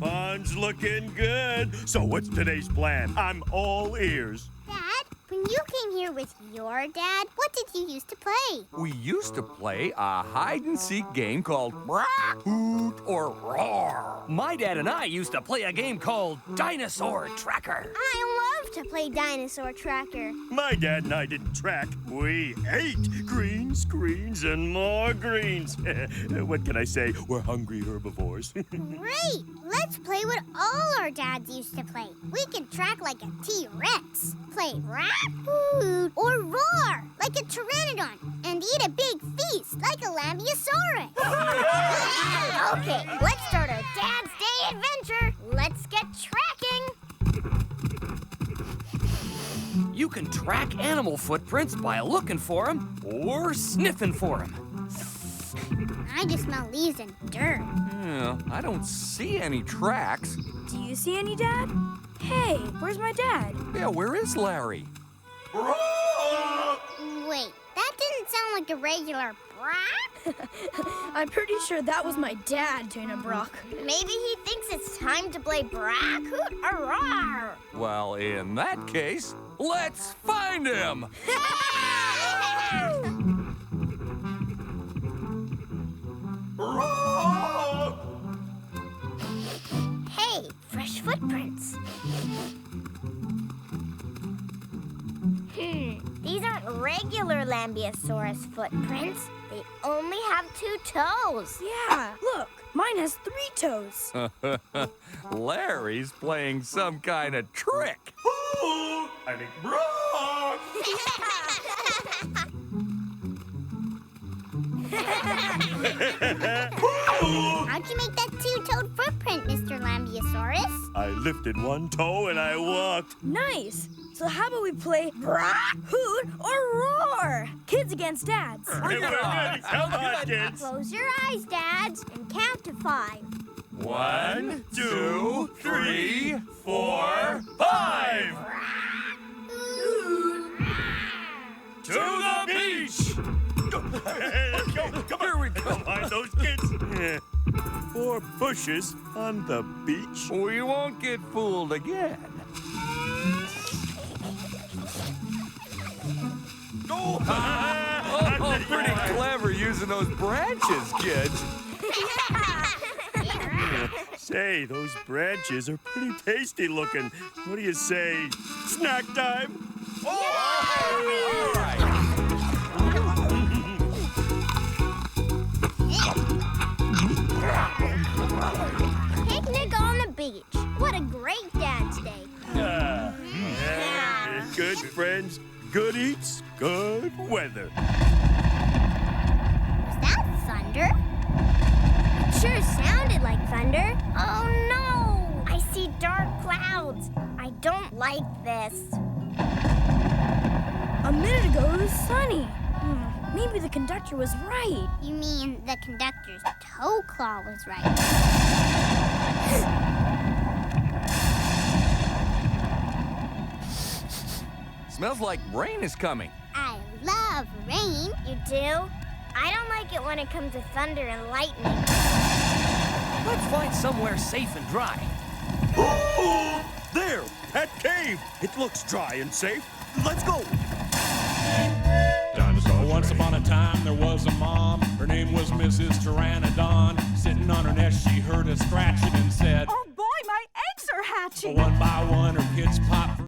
Pond's looking good. So what's today's plan? I'm all ears. Dad, when you came here with your dad, what did you used to play? We used to play a hide-and-seek game called Hoot or Roar. My dad and I used to play a game called Dinosaur Tracker. I love to play Dinosaur Tracker. My dad and I didn't track. We ate greens, greens, and more greens. What can I say? We're hungry herbivores. Great! Let's play what all our dads used to play. We can track like a T-Rex, play rap, hoot, or roar like a pteranodon, and eat a big feast like a lambeosaurus. Okay, let's start our Dad's Day adventure. Let's get tracking. You can track animal footprints by looking for them or sniffing for them. I just smell leaves and dirt. Yeah, I don't see any tracks. Do you see any, Dad? Hey, where's my dad? Yeah, where is Larry? Wait, that didn't sound like a regular brat. I'm pretty sure that was my dad, Dana Brock. Maybe he thinks it's time to play Brack, Hoot, or Roar. Well, in that case, let's find him! Hey, fresh footprints. These aren't regular lambeosaurus footprints. They only have 2 toes. Yeah, look, mine has 3 toes. Larry's playing some kind of trick. I think Brock. How'd you make that 2-toed footprint, Mr. Lambeosaurus? I lifted one toe and I walked. Nice. So how about we play Brack, Hoot, or Roar? Kids against dads. Hey, we're good. Come on, kids. Close your eyes, dads, and count to 5. 1, 2, 3, 4, 5! To the beach! Let's go. Come on. Here we go. Find those kids. 4 bushes on the beach. We won't get fooled again. Oh, pretty clever using those branches, kids. Say, those branches are pretty tasty looking. What do you say? Snack time? All right. Picnic on the beach. What a great Dad's Day. Good friends, good eats, good weather. Was that thunder? It sure sounded like thunder. Oh no! I see dark clouds. I don't like this. A minute ago, it was sunny. Maybe the conductor was right. You mean the conductor's toe claw was right? Smells like rain is coming. I love rain. You do? I don't like it when it comes to thunder and lightning. Let's find somewhere safe and dry. Ooh, there, that cave. It looks dry and safe. Let's go. Once upon a time, there was a mom. Her name was Mrs. Pteranodon. Sitting on her nest, she heard a scratching and said, Oh boy, my eggs are hatching. One by one, her kids popped